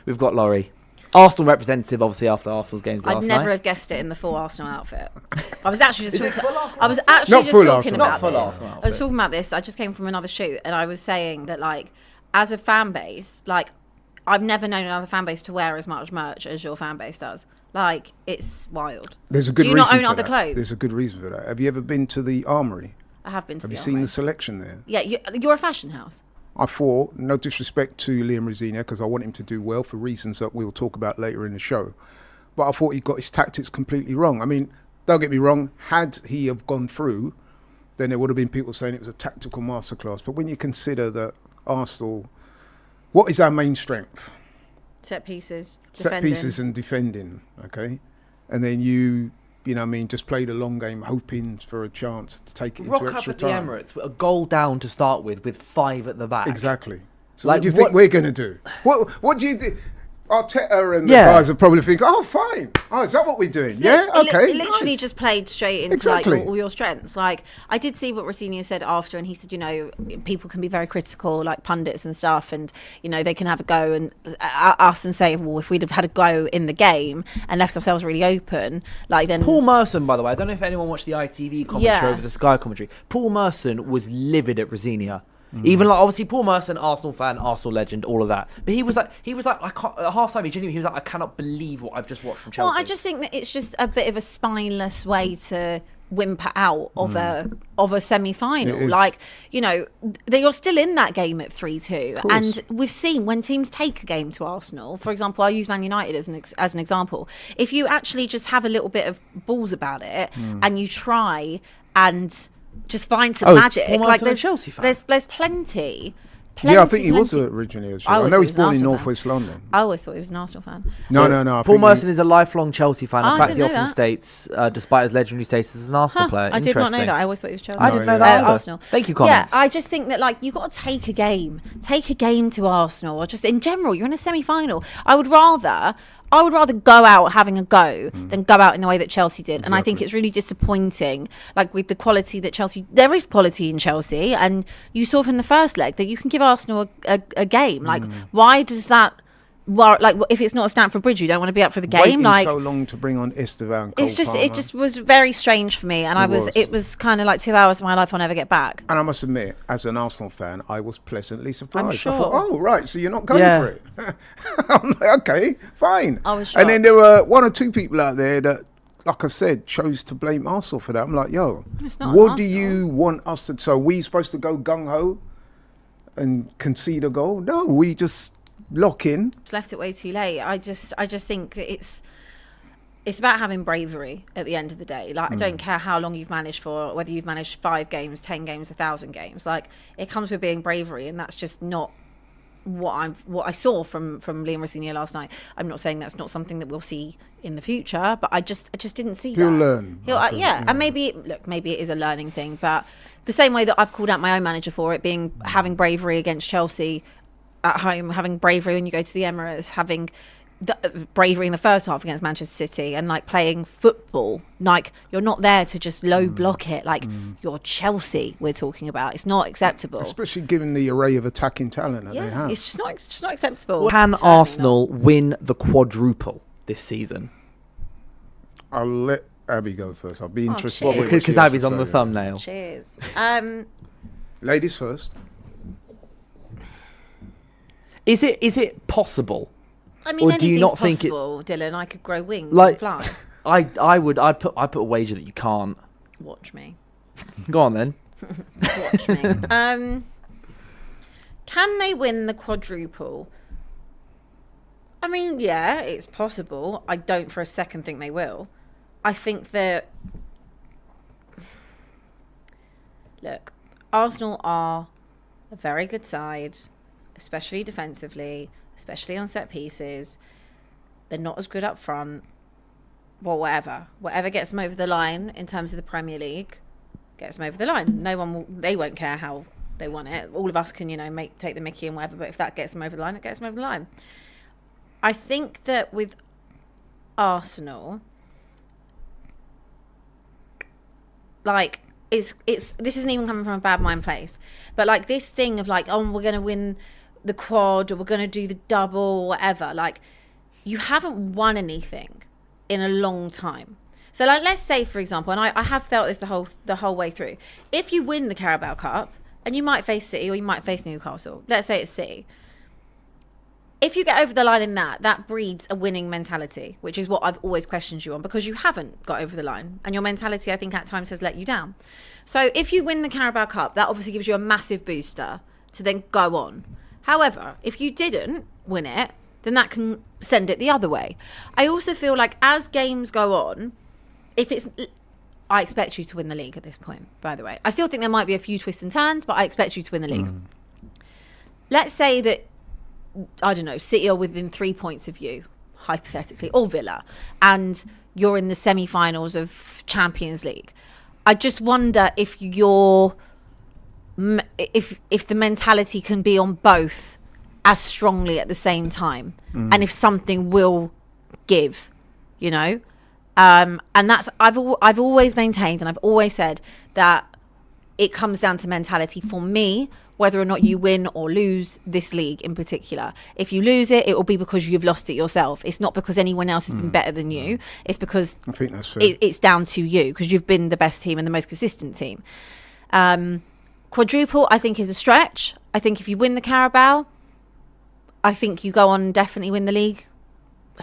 we've got Laurie. Arsenal representative, obviously, after Arsenal's games last night. I'd never have guessed it in the full Arsenal outfit. I was actually just talking. I was actually just talking about this. I was talking about this. I just came from another shoot, and I was saying that, like, as a fan base, like, I've never known another fan base to wear as much merch as your fan base does. Like, it's wild. There's a good reason. Do you not own other clothes? There's a good reason for that. Have you ever been to the Armoury? I have been to the Armoury. Armoury. Have you seen the selection there? Yeah, you're a fashion house. I thought, no disrespect to Liam Rosenior, because I want him to do well for reasons that we'll talk about later in the show. But I thought he got his tactics completely wrong. I mean, don't get me wrong, had he have gone through, then there would have been people saying it was a tactical masterclass. But when you consider that Arsenal, what is our main strength? Set pieces. Set pieces and defending, okay? And then you know what I mean, just play the long game, hoping for a chance to take it into extra time. Rock up at the Emirates, a goal down to start with 5 at the back. Exactly. So what do you think we're going to do? What do you think? Arteta and the guys are probably thinking, oh, fine. Oh, is that what we're doing? Okay. It literally just played straight into like all your strengths. Like, I did see what Rosenior said after, and he said, you know, people can be very critical, like pundits and stuff, and, you know, they can have a go and us and say, well, if we'd have had a go in the game and left ourselves really open, like then. Paul Merson, by the way, I don't know if anyone watched the ITV commentary over the Sky commentary. Paul Merson was livid at Rosenior. Even like, obviously, Paul Merson, Arsenal fan, Arsenal legend, all of that. But he was like, I can't. At half time, he was like, I cannot believe what I've just watched from Chelsea. Well, I just think that it's just a bit of a spineless way to whimper out of a semi-final. Like, you know, you're still in that game at 3-2, and we've seen when teams take a game to Arsenal. For example, I'll use Man United as an example. If you actually just have a little bit of balls about it, and you try and just find some magic. Like there's plenty. Yeah, I think he was originally a Chelsea. I know he's born in Northwest London. I always thought he was an Arsenal fan. No. Paul Merson is a lifelong Chelsea fan. In fact, he often states, despite his legendary status as an Arsenal player. I did not know that. I always thought he was Chelsea. I didn't know that. Arsenal. Thank you, comments. Yeah, I just think that, like, you got to take a game to Arsenal, or just in general, you're in a semi-final. I would rather go out having a go than go out in the way that Chelsea did. And I think it's really disappointing, like, with the quality that there is quality in Chelsea. And you saw from the first leg that you can give Arsenal a game. Like, why does that, like, if it's not a Stamford Bridge, you don't want to be up for the game. Waiting like, so long to bring on Esteban. It just was very strange for me. And it was kind of like 2 hours of my life I'll never get back. And I must admit, as an Arsenal fan, I was pleasantly surprised. I'm sure. I thought, oh, right, so you're not going for it. I'm like, okay, fine. I was shocked. And then there were 1 or 2 people out there that, like I said, chose to blame Arsenal for that. I'm like, yo, what do you want us to... So are we supposed to go gung-ho and concede a goal? No, we just lock in. It's left it way too late. I just think that it's about having bravery at the end of the day. Like, I don't care how long you've managed for, whether you've managed 5 games, 10 games, 1,000 games. Like, it comes with being bravery, and that's just not what I saw from Liam Rosenior last night. I'm not saying that's not something that we'll see in the future, but I just didn't see that. He'll learn. And maybe it is a learning thing, but the same way that I've called out my own manager for it, having bravery against Chelsea at home, having bravery when you go to the Emirates, having bravery in the first half against Manchester City, and like playing football. Like, you're not there to just low block it. Like, you're Chelsea we're talking about. It's not acceptable, especially given the array of attacking talent that they have. It's just not acceptable. Can Arsenal win the quadruple this season? I'll let Abby go first. I'll be interested because Abby's on the thumbnail. Cheers. Ladies first. Is it possible? I mean, or do you not think possible, Dylan? I could grow wings and fly. I'd put a wager that you can't. Watch me. Go on then. Watch me. Can they win the quadruple? I mean, yeah, it's possible. I don't for a second think they will. I think that, look, Arsenal are a very good side, especially defensively, especially on set pieces. They're not as good up front. Well, whatever gets them over the line in terms of the Premier League gets them over the line. They won't care how they won it. All of us can, take the mickey and whatever, but if that gets them over the line, it gets them over the line. I think that with Arsenal, like, this isn't even coming from a bad mind place, but like this thing of like, oh, we're going to win the quad, or we're going to do the double, or whatever. Like, you haven't won anything in a long time. So, like, let's say, for example, and I have felt this the whole way through. If you win the Carabao Cup, and you might face City or you might face Newcastle, let's say it's City. If you get over the line in that breeds a winning mentality, which is what I've always questioned you on, because you haven't got over the line. And your mentality, I think, at times has let you down. So if you win the Carabao Cup, that obviously gives you a massive booster to then go on. However, if you didn't win it, then that can send it the other way. I also feel like as games go on, I expect you to win the league at this point, by the way. I still think there might be a few twists and turns, but I expect you to win the league. Let's say that, I don't know, City are within 3 points of you, hypothetically, or Villa, and you're in the semi-finals of Champions League. I just wonder if if the mentality can be on both as strongly at the same time, and if something will give, you know. And that's I've always maintained, and I've always said that it comes down to mentality for me, whether or not you win or lose this league in particular. If you lose it, it will be because you've lost it yourself. It's not because anyone else has been better than you. It's because I think that's fair. It's down to you, because you've been the best team and the most consistent team. Quadruple, I think, is a stretch. I think if you win the Carabao, I think you go on and definitely win the league.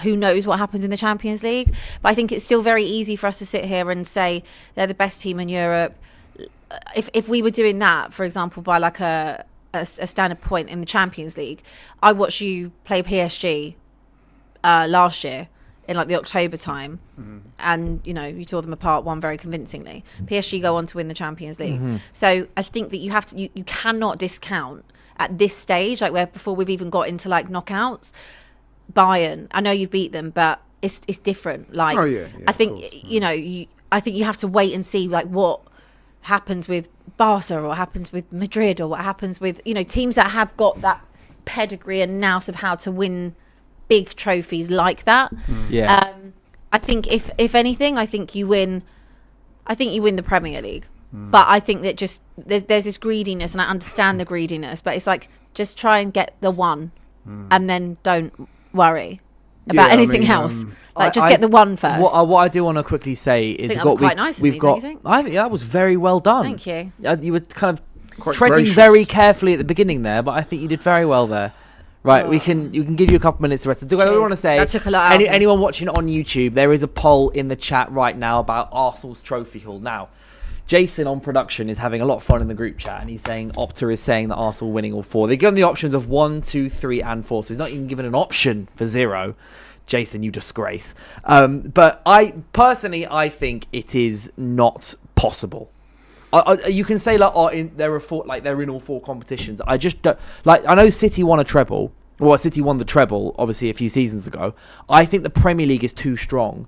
Who knows what happens in the Champions League? But I think it's still very easy for us to sit here and say they're the best team in Europe. If we were doing that, for example, by like a standard point in the Champions League, I watched you play PSG last year in like the October time, and you know, you tore them apart, won very convincingly. PSG go on to win the Champions League. So I think that you cannot discount at this stage, like where before we've even got into like knockouts, Bayern. I know you've beat them, but it's different. Like, I think you know, I think you have to wait and see like what happens with Barca, or what happens with Madrid, or what happens with, you know, teams that have got that pedigree and nous of how to win big trophies like that. I think if anything, I think you win the Premier League. But I think that just there's this greediness, and I understand the greediness, but it's like, just try and get the one, and then don't worry about anything else. Like, just get the one first. What I do want to quickly say is, I think that was quite nice of me, don't you think? I think that was very well done. Thank you. You were kind of Quite treading gracious. very carefully at the beginning there, but I think you did very well there. Right, you can give you a couple minutes to rest. Do I want to say, that took a lot out of me. anyone watching on YouTube, there is a poll in the chat right now about Arsenal's trophy haul. Now, Jason on production is having a lot of fun in the group chat, and he's saying Opta is saying that Arsenal winning all four. They're given the options of 1, 2, 3, and 4, so he's not even given an option for 0. Jason, you disgrace. But I think it is not possible. You can say like, they're in all 4 competitions. I just don't like. I know City won a treble. Well, City won the treble obviously a few seasons ago. I think the Premier League is too strong,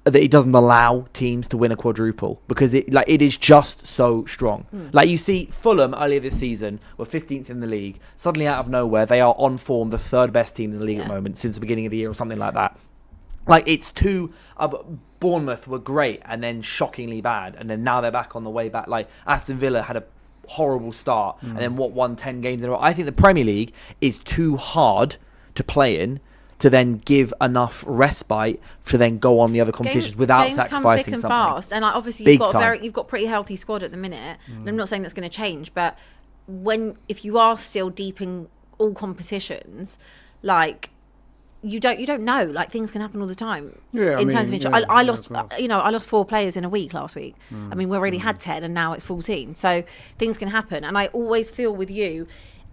that it doesn't allow teams to win a quadruple, because it is just so strong. Like, you see Fulham earlier this season were 15th in the league. Suddenly, out of nowhere, they are on form, the 3rd best team in the league at the moment since the beginning of the year, or something like that. Like, it's too. Bournemouth were great and then shockingly bad, and then now they're back on the way back. Like, Aston Villa had a horrible start and then won 10 games in a row. I think the Premier League is too hard to play in, to then give enough respite to then go on the other competitions without games sacrificing come thick and something. fast, and obviously Big you've got time. you've got pretty healthy squad at the minute. And I'm not saying that's going to change, but if you are still deep in all competitions, like, you don't know, like, things can happen all the time. In terms of injury, I lost, I lost 4 players in a week last week. I mean, we already had 10, and now it's 14. So things can happen, and I always feel with you.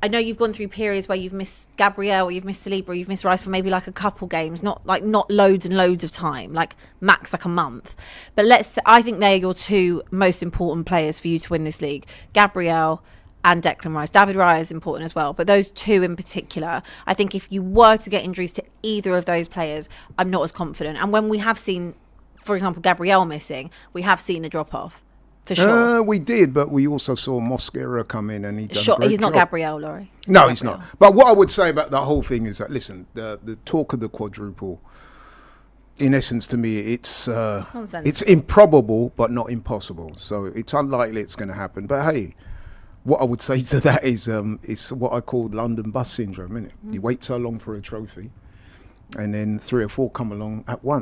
I know you've gone through periods where you've missed Gabriel, or you've missed Saliba, or you've missed Rice for maybe like a couple games, not loads and loads of time, like max like a month. But I think they're your 2 most important players for you to win this league, Gabriel and Declan Rice. David Raya is important as well, but those 2 in particular, I think if you were to get injuries to either of those players, I'm not as confident. And when we have seen, for example, Gabriel missing, we have seen a drop off. For sure. We did, but we also saw Mosquera come in, and he done a great he's not job. Gabriel, Laurie. He's not. But what I would say about the whole thing is that, listen, the talk of the quadruple, in essence, to me, it's improbable but not impossible. So it's unlikely it's going to happen. But hey, what I would say to that is it's what I call London bus syndrome, innit? You wait so long for a trophy, and then 3 or 4 come along at once.